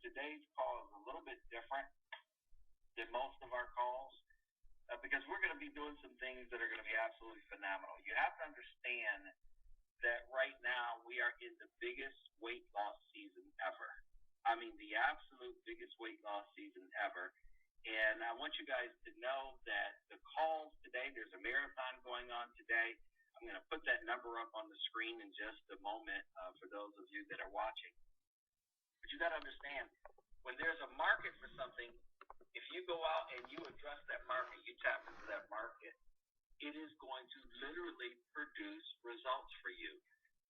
today's call is a little bit different than most of our calls because we're going to be doing some things that are going to be absolutely phenomenal. You have to understand that right now we are in the biggest weight loss season ever. I mean, the absolute biggest weight loss season ever. And I want you guys to know that the calls today, there's a marathon going on today. I'm going to put that number up on the screen in just a moment for those of you that are watching. But you got to understand, when there's a market for something, if you go out and you address that market, you tap into that market, it is going to literally produce results for you.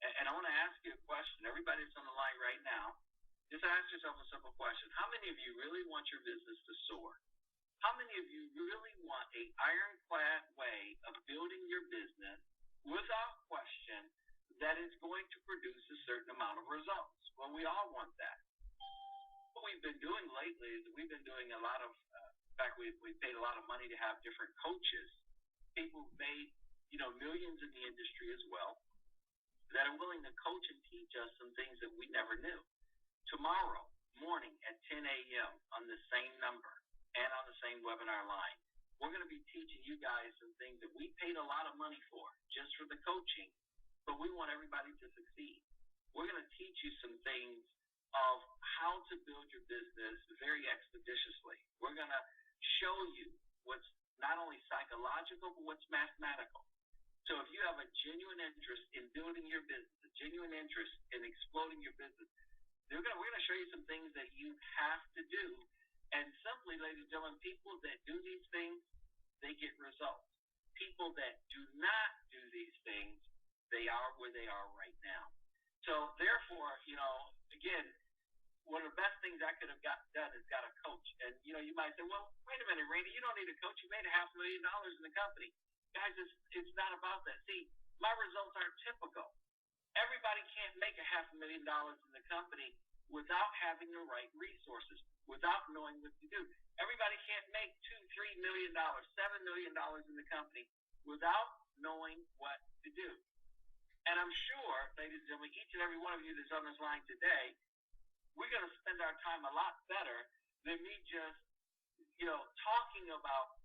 And I want to ask you a question. Everybody that's on the line right now, just ask yourself a simple question. How many of you really want your business to soar? How many of you really want an ironclad way of building your business without question that is going to produce a certain amount of results? Well, we all want that. What we've been doing lately is we've been doing a lot of, in fact, we paid a lot of money to have different coaches, people who've made, millions in the industry as well, that are willing to coach and teach us some things that we never knew. Tomorrow morning at 10 a.m. on the same number and on the same webinar line, we're going to be teaching you guys some things that we paid a lot of money for just for the coaching, but we want everybody to succeed. We're going to teach you some things of how to build your business very expeditiously. We're going to show you what's not only psychological, but what's mathematical. So if you have a genuine interest in building your business, a genuine interest in exploding your business, we're going to show you some things that you have to do. And simply, ladies and gentlemen, people that do these things, they get results. People that do not do these things, they are where they are right now. So therefore, again, one of the best things I could have got done is got a coach. And, you might say, well, wait a minute, Randy, you don't need a coach. You made $500,000 in the company. Guys, it's not about that. See, my results aren't typical. Everybody can't make $500,000 in the company without having the right resources, without knowing what to do. Everybody can't make $2, $3 million, $7 million in the company without knowing what to do. And I'm sure, ladies and gentlemen, each and every one of you that's on this line today, we're going to spend our time a lot better than me just, talking about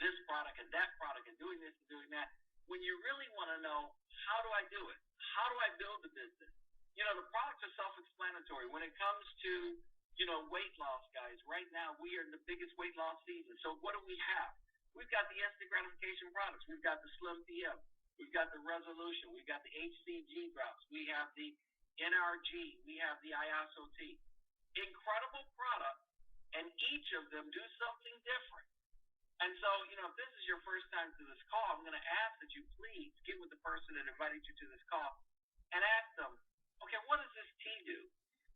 this product and that product and doing this and doing that. When you really want to know, how do I do it? How do I build the business? The products are self-explanatory. When it comes to, weight loss, guys, right now we are in the biggest weight loss season. So what do we have? We've got the instant gratification products. We've got the Slim PM. We've got the Resolution. We've got the HCG drops. We have the NRG. We have the ISOT. Incredible products, and each of them do something different. And so, if this is your first time to this call, I'm going to ask that you please get with the person that invited you to this call and ask them, okay, what does this tea do?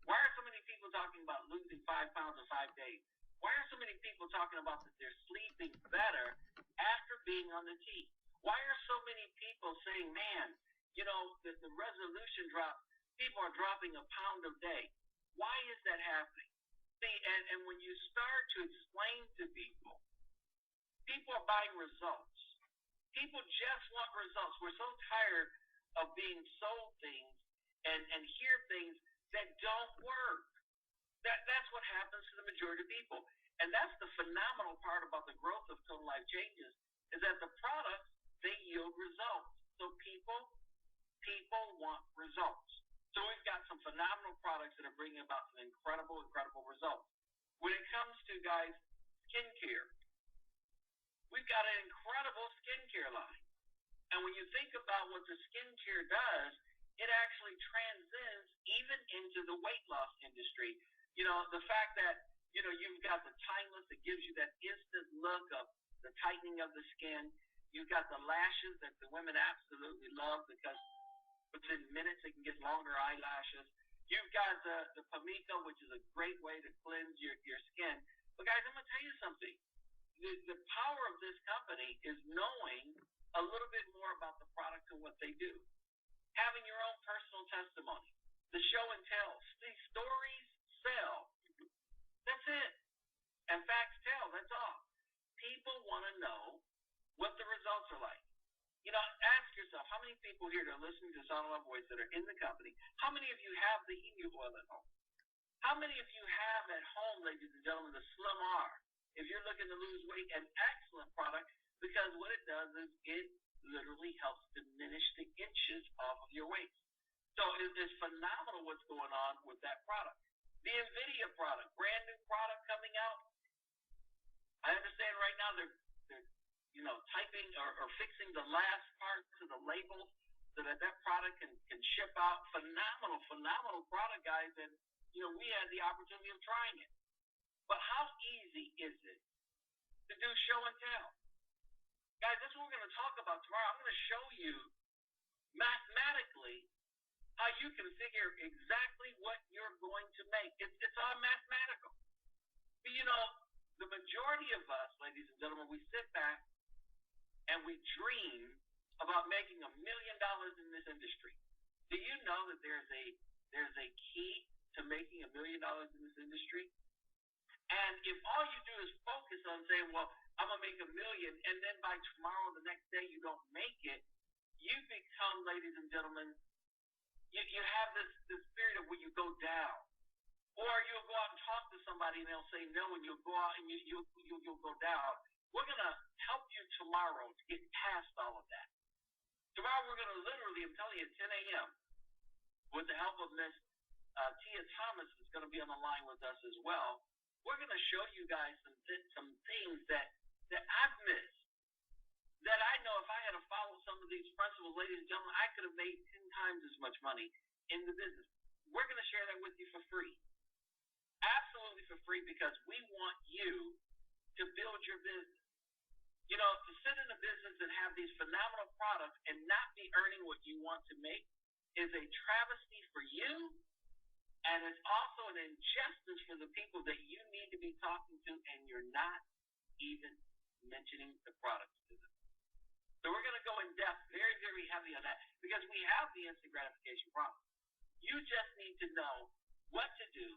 Why are so many people talking about losing 5 pounds in 5 days? Why are so many people talking about that they're sleeping better after being on the tea? Why are so many people saying, man, the resolution drop, people are dropping a pound a day? Why is that happening? See, and when you start to explain to people, people are buying results. People just want results. We're so tired of being sold things and hear things that don't work. That's what happens to the majority of people. And that's the phenomenal part about the growth of Total Life Changes, is that the products, they yield results. So people want results. So we've got some phenomenal products that are bringing about some incredible results. When it comes to, guys, skincare, we've got an incredible skincare line. And when you think about what the skincare does, it actually transcends even into the weight loss industry. The fact that, you've got the Timeless that gives you that instant look of the tightening of the skin. You've got the lashes that the women absolutely love because within minutes they can get longer eyelashes. You've got the Pamico, which is a great way to cleanse your skin. But guys, I'm going to tell you something. The power of this company is knowing a little bit more about the product and what they do. Having your own personal testimony, the show and tell. These stories sell. That's it. And facts tell. That's all. People want to know what the results are like. Ask yourself, how many people here that are listening to Sound of My Voice that are in the company, how many of you have the emu oil at home? How many of you have at home, ladies and gentlemen, the Slim R? If you're looking to lose weight, an excellent product, because what it does is it literally helps diminish the inches off of your waist. So it's phenomenal what's going on with that product. The NVIDIA product, brand new product coming out. I understand right now they're typing or fixing the last parts of the labels so that product can ship out. Phenomenal product, guys. And we had the opportunity of trying it. But how easy is it to do show and tell? Guys, that's what we're going to talk about tomorrow. I'm going to show you mathematically how you can figure exactly what you're going to make. It's all mathematical. But the majority of us, ladies and gentlemen, we sit back and we dream about making $1 million in this industry. Do you know that there's a key to making $1 million in this industry? And if all you do is focus on saying, well, I'm going to make $1 million, and then by tomorrow, the next day, you don't make it, you become, ladies and gentlemen, you have this spirit of where you go down. Or you'll go out and talk to somebody, and they'll say no, and you'll go out and you'll go down. We're going to help you tomorrow to get past all of that. Tomorrow, we're going to literally, I'm telling you, at 10 a.m., with the help of Miss Tia Thomas is going to be on the line with us as well. We're going to show you guys some things that I've missed, that I know if I had to follow some of these principles, ladies and gentlemen, I could have made 10 times as much money in the business. We're going to share that with you for free. Absolutely for free, because we want you to build your business. To sit in a business and have these phenomenal products and not be earning what you want to make is a travesty for you, and it's also an injustice for the people that you need to be talking to, and you're not even mentioning the products to them. So we're going to go in depth, very, very heavy on that, because we have the instant gratification problem. You just need to know what to do.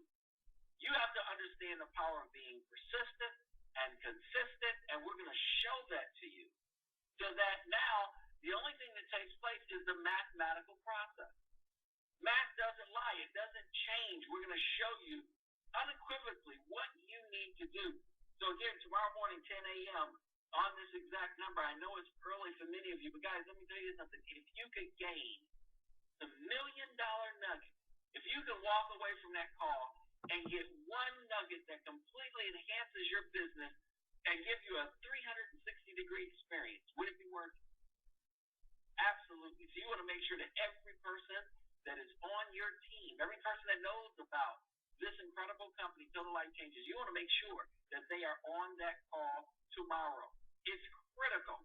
You have to understand the power of being persistent and consistent, and we're going to show that to you, so that now the only thing that takes place is the mathematical process. Math doesn't lie. It doesn't change. We're going to show you unequivocally what you need to do. So again, tomorrow morning, 10 a.m., on this exact number. I know it's early for many of you, but guys, let me tell you something. If you could gain the $1 million nugget, if you could walk away from that call and get one nugget that completely enhances your business and give you a 360-degree experience, would it be worth it? Absolutely. So you want to make sure that every person that is on your team, every person that knows about this incredible company, Total Life Changes, you want to make sure that they are on that call tomorrow. It's critical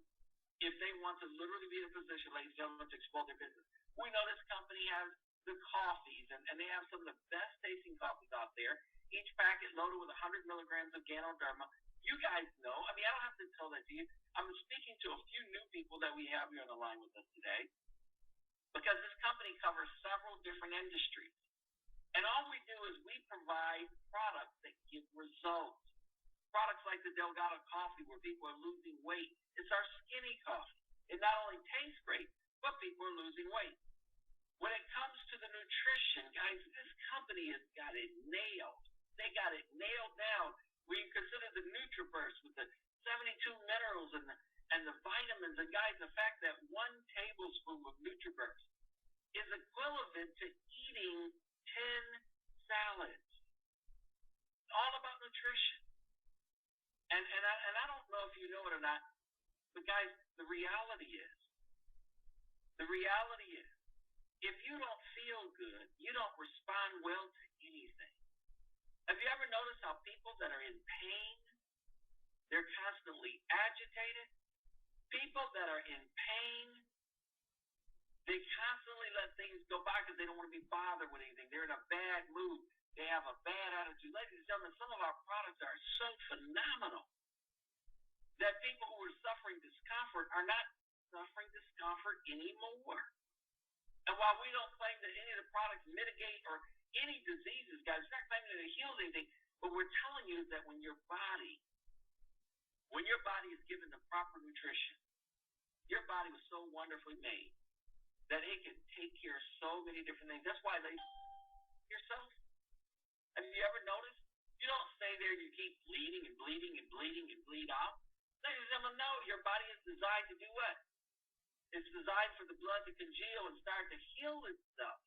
if they want to literally be in a position, ladies and gentlemen, to explode their business. We know this company has the coffees, and they have some of the best tasting coffees out there. Each packet loaded with 100 milligrams of Ganoderma. You guys know. I mean, I don't have to tell that to you. I'm speaking to a few new people that we have here on the line with us today, because this company covers several different industries. And all we do is we provide products that give results. Products like the Delgado coffee, where people are losing weight. It's our skinny coffee. It not only tastes great, but people are losing weight. When it comes to the nutrition, guys, this company has got it nailed. They got it nailed down. We consider the NutriBurst with the 72 minerals and the vitamins. And guys, the fact that 1 tablespoon of NutriBurst is equivalent to eating 10 salads. It's all about nutrition. And I don't know if you know it or not, but guys, the reality is, if you don't feel good, you don't respond well to anything. Have you ever noticed how people that are in pain, they're constantly agitated? People that are in pain, they constantly let things go by because they don't want to be bothered with anything. They're in a bad mood. They have a bad attitude. Ladies and gentlemen, some of our products are so phenomenal that people who are suffering discomfort are not suffering discomfort anymore. And while we don't claim that any of the products mitigate or any diseases, guys, we're not claiming that it heals anything, but we're telling you that when your body is given the proper nutrition, your body was so wonderfully made that it can take care of so many different things. That's why yourself. Have you ever noticed? You don't stay there and you keep bleeding and bleeding and bleeding and bleed out. Ladies and gentlemen, no, your body is designed to do what? It's designed for the blood to congeal and start to heal itself.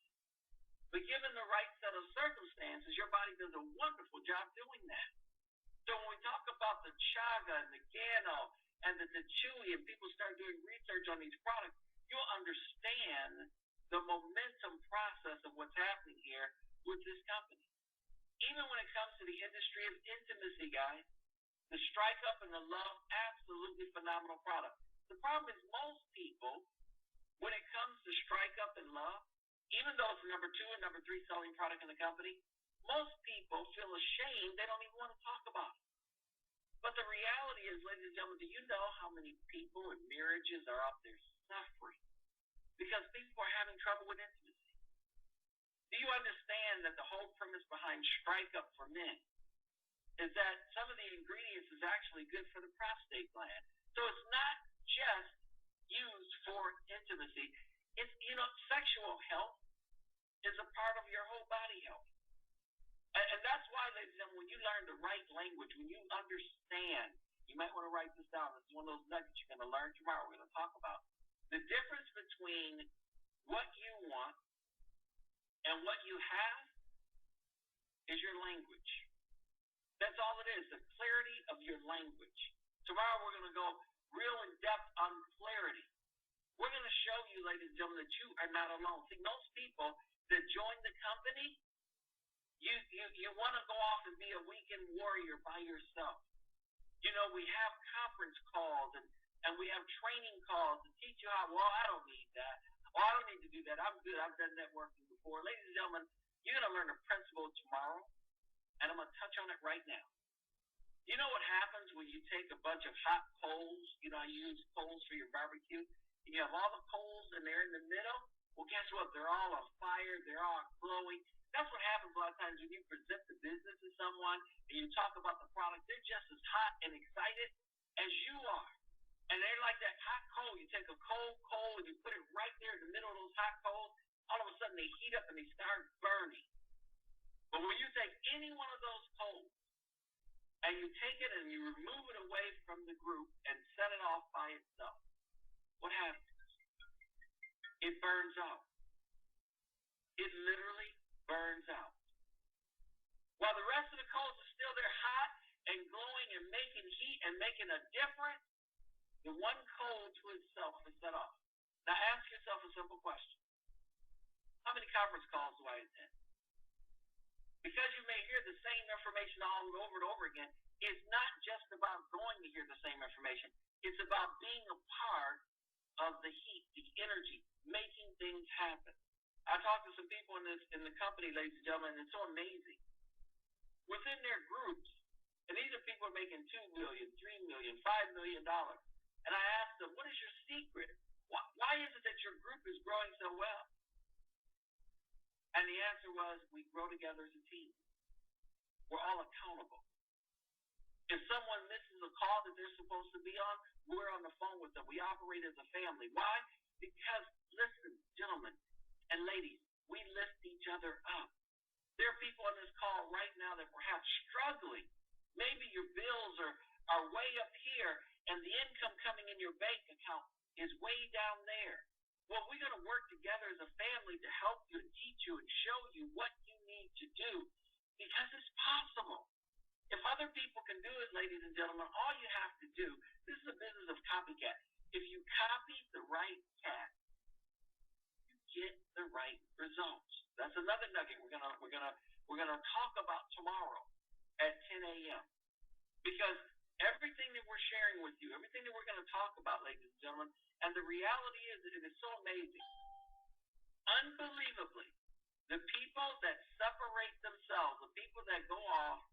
But given the right set of circumstances, your body does a wonderful job doing that. So when we talk about the chaga and the gano and the chewy, and people start doing research on these products, you'll understand the momentum process of what's happening here with this company. Even when it comes to the industry of intimacy, guys, the Strike Up and the Love, absolutely phenomenal product. The problem is most people, when it comes to Strike Up and Love, even though it's the number 2 and number 3 selling product in the company, most people feel ashamed. They don't even want to talk about it. But the reality is, ladies and gentlemen, do you know how many people in marriages are out there suffering because people are having trouble with intimacy? Do you understand that the whole premise behind Strike Up for Men is that some of the ingredients is actually good for the prostate gland? So it's not just used for intimacy. It's, sexual health is a part of your whole body health. And that's why, ladies and gentlemen, when you learn the right language, when you understand, you might want to write this down. This is one of those nuggets you're going to learn tomorrow. We're going to talk about the difference between what you want and what you have is your language. That's all it is, the clarity of your language. Tomorrow we're going to go real in depth on clarity. We're going to show you, ladies and gentlemen, that you are not alone. See, most people that join the company, you want to go off and be a weekend warrior by yourself. We have conference calls and we have training calls to teach you how, well, I don't need that. Well, I don't need to do that. I'm good. I've done networking before. Ladies and gentlemen, you're going to learn a principle tomorrow, and I'm going to touch on it right now. You know what happens when you take a bunch of hot coals? You use coals for your barbecue, and you have all the coals and they're in the middle. Well, guess what? They're all on fire. They're all glowing. That's what happens a lot of times when you present the business to someone and you talk about the product. They're just as hot and excited as you are. And they're like that hot coal. You take a cold coal and you put it right there in the middle of those hot coals. All of a sudden they heat up and they start burning. But when you take any one of those coals and you take it and you remove it away from the group and set it off by itself, what happens? It burns out. It literally burns out. While the rest of the coals are still there hot and glowing and making heat and making a difference, the one coal to itself is set off. Now ask yourself a simple question. How many conference calls do I attend? Because you may hear the same information all over and over again, it's not just about going to hear the same information. It's about being a part of the heat, the energy, making things happen. I talked to some people in the company, ladies and gentlemen, and it's so amazing. Within their groups, and these are people making $2 million, $3 million, $5 million. And I asked them, what is your secret? Why is it that your group is growing so well? And the answer was, we grow together as a team. We're all accountable. If someone misses a call that they're supposed to be on, we're on the phone with them. We operate as a family. Why? Because, listen, gentlemen and ladies, we lift each other up. There are people on this call right now that perhaps struggling. Maybe your bills are way up here and the income coming in your bank account is way down there. Well, we're going to work together as a family to help you and teach you and show you what you need to do because it's possible. If other people can do it, ladies and gentlemen, all you have to do, this is a business of copycat. If you copy the right cat, you get the right results. That's another nugget we're gonna talk about tomorrow at 10 a.m. Because everything that we're sharing with you, everything that we're going to talk about, ladies and gentlemen, and the reality is that it is so amazing. Unbelievably, the people that separate themselves, the people that go off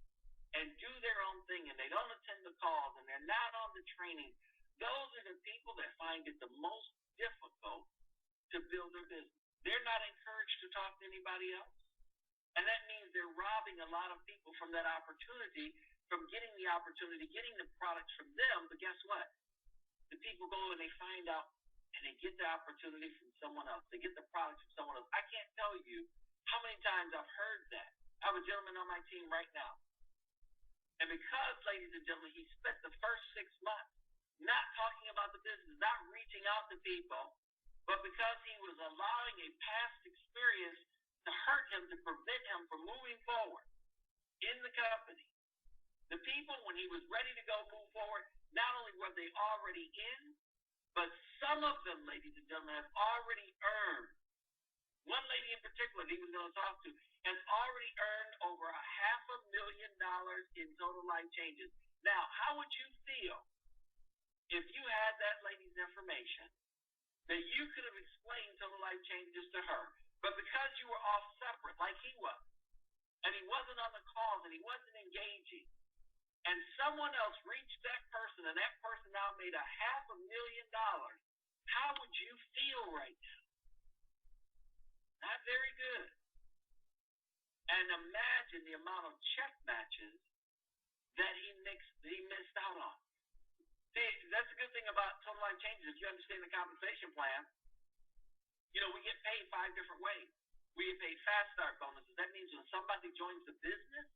and do their own thing and they don't attend the calls and they're not on the training, those are the people that find it the most difficult to build their business. They're not encouraged to talk to anybody else. And that means they're robbing a lot of people from that opportunity, from getting the opportunity, getting the products from them. But guess what? The people go and they find out and they get the opportunity from someone else. They get the products from someone else. I can't tell you how many times I've heard that. I have a gentleman on my team right now. And because, ladies and gentlemen, he spent the first 6 months not talking about the business, not reaching out to people, but because he was allowing a past experience to hurt him, to prevent him from moving forward in the company. The people, when he was ready to go move forward, not only were they already in, but some of them, ladies and gentlemen, have already earned. One lady in particular that he was going to talk to has already earned over $500,000 in total life changes. Now, how would you feel if you had that lady's information that you could have explained total life changes to her, but because you were off separate like he was, and he wasn't on the calls and he wasn't engaging, and someone else reached that person and that person now made $500,000, how would you feel right now? Not very good. And imagine the amount of check matches that he missed out on. See, that's the good thing about total life changes. If you understand the compensation plan, we get paid 5 different ways. We get paid fast start bonuses. That means when somebody joins the business,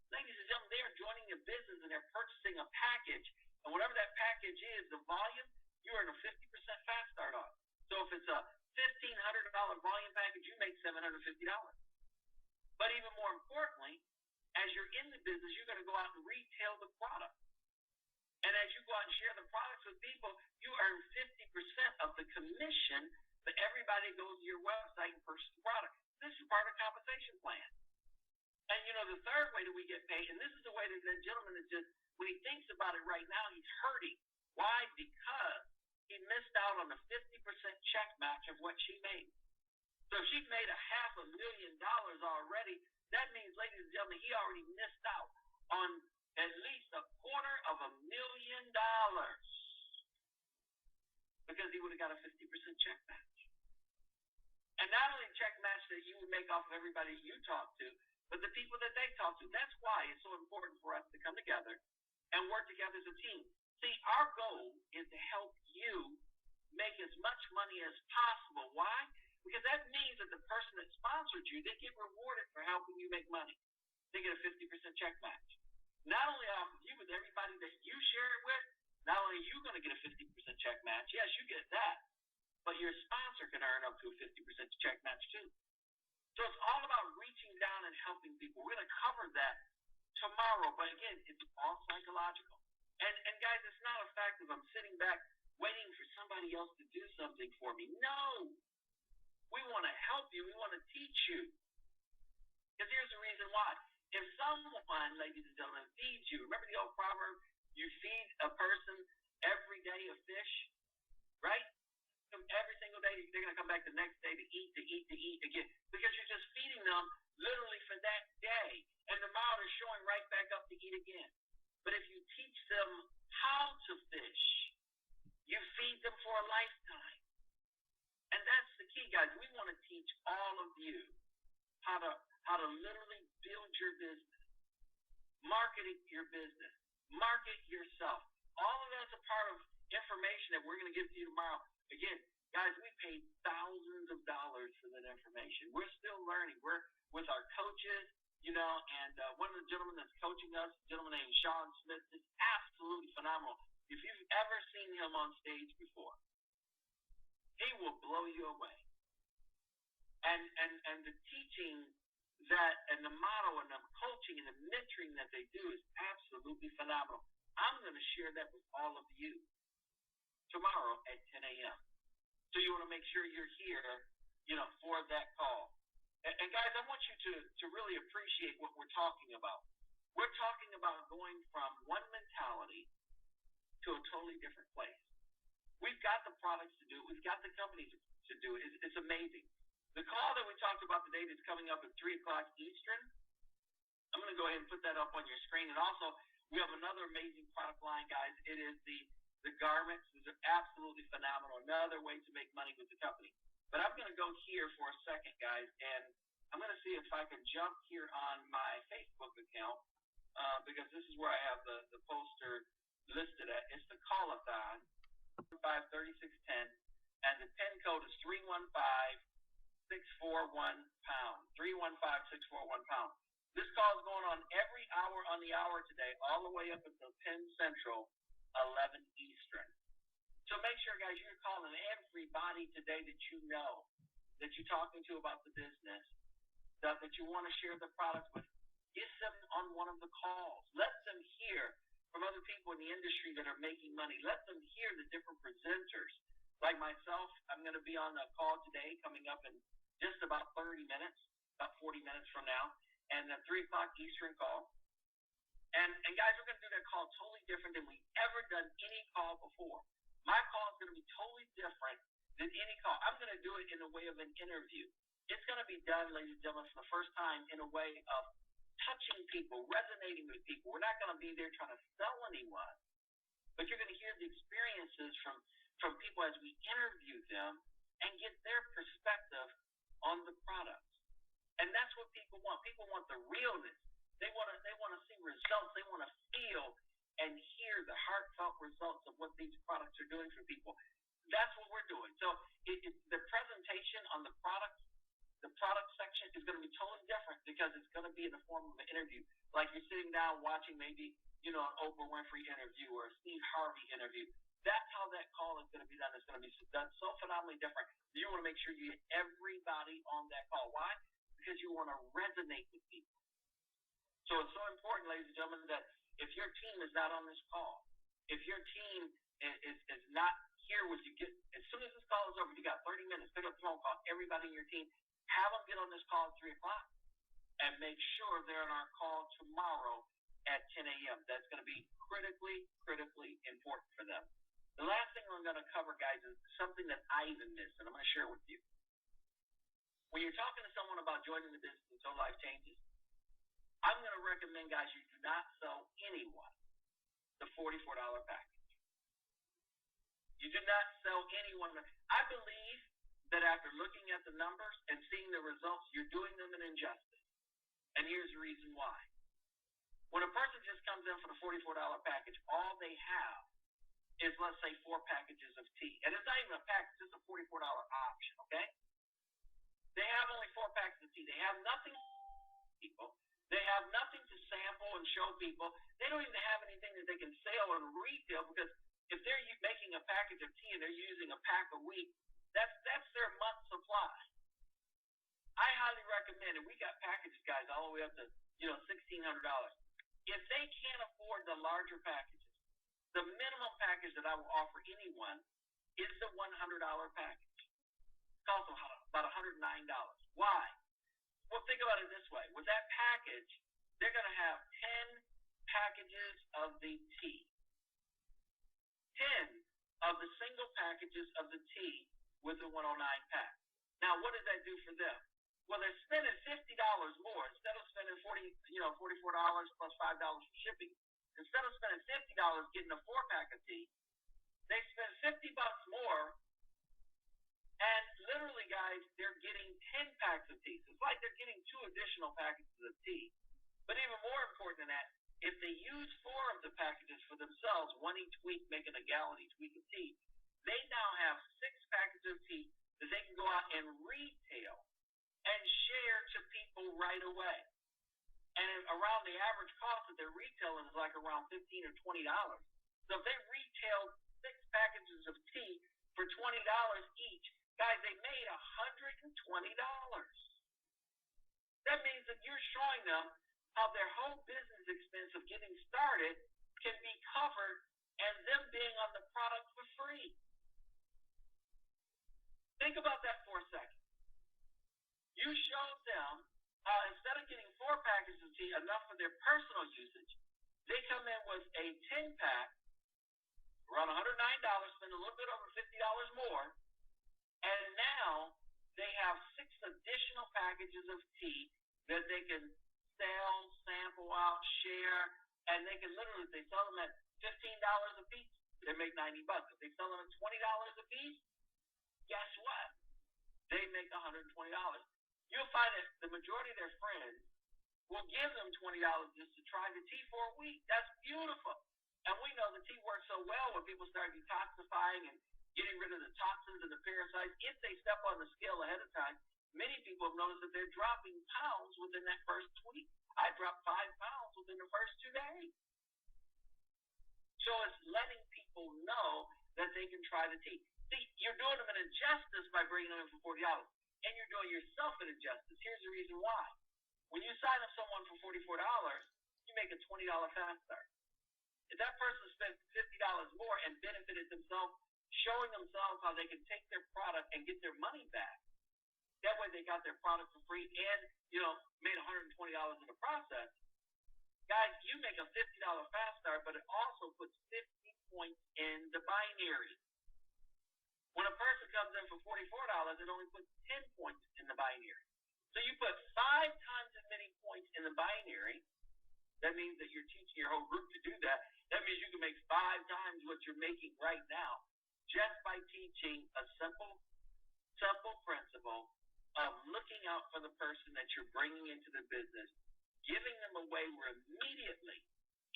ladies and gentlemen, they are joining a business and they're purchasing a package. And whatever that package is, the volume, you earn a 50% fast start on. So if it's a $1,500 volume package, you make $750. But even more importantly, as you're in the business, you're going to go out and retail the product. And as you go out and share the products with people, you earn 50% of the commission that everybody goes to your website and purchases the product. This is part of the compensation plan. And the third way that we get paid, and this is the way that that gentleman is just, when he thinks about it right now, he's hurting. Why? Because he missed out on the 50% check match of what she made. So if she made $500,000 already, that means, ladies and gentlemen, he already missed out on at least $250,000 because he would have got a 50% check match. And not only check match that you would make off of everybody you talk to, but the people that they talk to. That's why it's so important for us to come together and work together as a team. See, our goal is to help you make as much money as possible. Why? Because that means that the person that sponsored you, they get rewarded for helping you make money. They get a 50% check match. Not only off of you, but everybody that you share it with, not only are you going to get a 50% check match, yes, you get that, but your sponsor can earn up to a 50% check match too. So it's all about reaching down and helping people. We're going to cover that tomorrow, but again, it's all psychological. And guys, it's not a fact of I'm sitting back waiting for somebody else to do something for me. No. We want to help you. We want to teach you. Because here's the reason why. If someone, ladies and gentlemen, feeds you, remember the old proverb, you feed a person every day a fish, right? Every single day, they're going to come back the next day to eat again. Because you're just feeding them literally for that day. And tomorrow they're showing right back up to eat again. But if you teach them how to fish, you feed them for a lifetime. And that's the key, guys. We want to teach all of you how to literally build your business, market your business, market yourself. All of that's a part of information that we're going to give to you tomorrow. Again, guys, we paid thousands of dollars for that information. We're still learning. We're with our coaches, and one of the gentlemen that's coaching us, a gentleman named Sean Smith, is absolutely phenomenal. If you've ever seen him on stage before, he will blow you away. And the teaching that and the model and the coaching and the mentoring that they do is absolutely phenomenal. I'm going to share that with all of you tomorrow at 10 a.m. So you want to make sure you're here, for that call. And guys, I want you to really appreciate what we're talking about. We're talking about going from one mentality to a totally different place. We've got the products to do it. We've got the companies to do it. It's amazing. The call that we talked about today that's coming up at 3 o'clock Eastern, I'm going to go ahead and put that up on your screen. And also, we have another amazing product line, guys. It is the garments. These are absolutely phenomenal. Another way to make money with the company. But I'm going to go here for a second, guys, and I'm going to see if I can jump here on my Facebook account because this is where I have the poster listed at. It's the call-a-thon, 53610, and the PIN code is 315-641-pound, 315-641-pound. This call is going on every hour on the hour today, all the way up until 10 Central, 11 Eastern. So make sure, guys, you're calling everybody today that you know, that you're talking to about the business, that you want to share the product with. Get them on one of the calls. Let them hear from other people in the industry that are making money. Let them hear the different presenters. Like myself, I'm going to be on a call today coming up in just about 30 minutes, about 40 minutes from now, and a 3 o'clock Eastern call. And guys, we're going to do that call totally different than we've ever done any call before. My call is going to be totally different than any call. I'm going to do it in the way of an interview. It's going to be done, ladies and gentlemen, for the first time in a way of touching people, resonating with people. We're not going to be there trying to sell anyone, but you're going to hear the experiences from people as we interview them and get their perspective on the products. And that's what people want. People want the realness. They want to see results. They want to feel and hear the heartfelt results of what these products are doing for people. That's what we're doing. So the presentation on the product section is going to be totally different because it's going to be in the form of an interview. Like you're sitting down watching maybe, an Oprah Winfrey interview or a Steve Harvey interview. That's how that call is going to be done. It's going to be done so phenomenally different. You want to make sure you get everybody on that call. Why? Because you want to resonate with people. So it's so important, ladies and gentlemen, that if your team is not on this call, if your team is not here with you, as soon as this call is over, you got 30 minutes, pick up the phone, call everybody in your team, have them get on this call at 3 o'clock, and make sure they're on our call tomorrow at 10 a.m. That's going to be critically important for them. The last thing I'm going to cover, guys, is something that I even missed, and I'm going to share with you. When you're talking to someone about joining the business until life changes, I'm going to recommend, guys, you do not sell anyone the $44 package. You do not sell anyone. I believe that after looking at the numbers and seeing the results, you're doing them an injustice. And here's the reason why. When a person just comes in for the $44 package, all they have is, let's say, 4 packages of tea. And it's not even a package, it's a $44 option, okay? They have only 4 packs of tea. They have nothing to people. They have nothing to sample and show people. They don't even have anything that they can sell and retail, because if they're making a package of tea and they're using a pack a week, that's their month's supply. I highly recommend it. We got packages, guys, all the way up to $1,600. If they can't afford the larger packages, the minimum package that I will offer anyone is the $100 package. It costs about $109. Why? Well, think about it this way. With that package, they're going to have 10 packages of the tea. 10 of the single packages of the tea with the 109 pack. Now, what does that do for them? Well, they're spending $50 more. Instead of spending $44 plus $5 for shipping, instead of spending $50 getting a 4-pack of tea, they spend $50 more. And literally, guys, they're getting 10 packs of tea. So it's like they're getting 2 additional packages of tea. But even more important than that, if they use 4 of the packages for themselves, 1 each week, making a gallon each week of tea, they now have 6 packages of tea that they can go out and retail and share to people right away. And around the average cost that they're retailing is like around $15 or $20. So if they retail 6 packages of tea for $20 each, guys, they made $120. That means that you're showing them how their whole business expense of getting started can be covered and them being on the product for free. Think about that for a second. You showed them how instead of getting 4 packages of tea, enough for their personal usage, they come in with a 10-pack, around $109, spend a little bit over $50 more, and now they have 6 additional packages of tea that they can sell, sample out, share, and they can literally, if they sell them at $15 a piece, they make $90. If they sell them at $20 a piece, guess what? They make $120. You'll find that the majority of their friends will give them $20 just to try the tea for a week. That's beautiful. And we know the tea works so well when people start detoxifying and getting rid of the toxins and the parasites. If they step on the scale ahead of time many people have noticed that they're dropping pounds within that first week. I dropped 5 pounds within the first 2 days. So it's letting people know that they can try the tea. See, you're doing them an injustice by bringing them in for $40, and you're doing yourself an injustice. Here's the reason why. When you sign up someone for $44, you make a $20 fast start. If that person spent $50 more and benefited themselves, showing themselves how they can take their product and get their money back, that way they got their product for free and, made $120 in the process. Guys, you make a $50 fast start, but it also puts 50 points in the binary. When a person comes in for $44, it only puts 10 points in the binary. So you put 5 times as many points in the binary. That means that you're teaching your whole group to do that. That means you can make 5 times what you're making right now just by teaching a simple principle of looking out for the person that you're bringing into the business, giving them a way where immediately,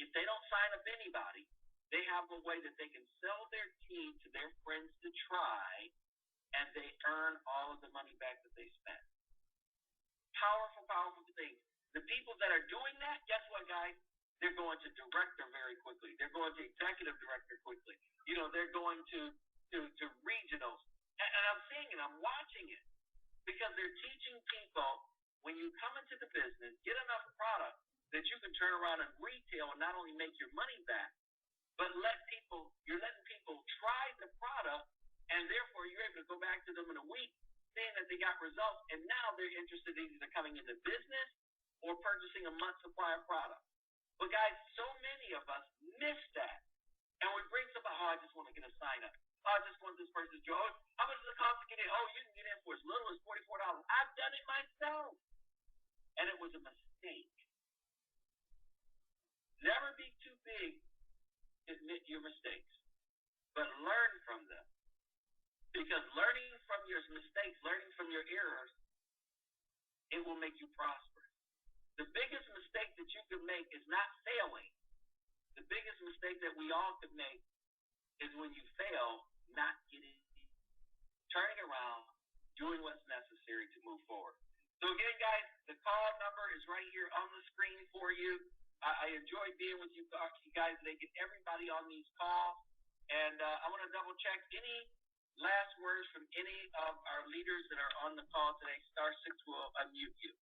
if they don't sign up anybody, they have a way that they can sell their tea to their friends to try, and they earn all of the money back that they spent. Powerful, powerful things. The people that are doing that, guess what, guys? They're going to director very quickly. They're going to executive director quickly. They're going to regionals. And I'm seeing it. I'm watching it. Because they're teaching people, when you come into the business, get enough product that you can turn around and retail and not only make your money back, but you're letting people try the product, and therefore you're able to go back to them in a week, seeing that they got results, and now they're interested in either coming into business or purchasing a month's supply of product. But guys, so many of us miss that. And we bring somebody, I just want to get a sign up. I just want this person to join. How much does it cost to get in? You can get in for as little as $44. I've done it myself. And it was a mistake. Never be too big to admit your mistakes, but learn from them. Because learning from your mistakes, learning from your errors, it will make you prosperous. The biggest mistake that you could make is not failing. The biggest mistake that we all could make is when you fail, not turning around, doing what's necessary to move forward. So again, guys, the call number is right here on the screen for you. I enjoy being with you guys. They get everybody on these calls. And I want to double check any last words from any of our leaders that are on the call today. *6 will unmute you.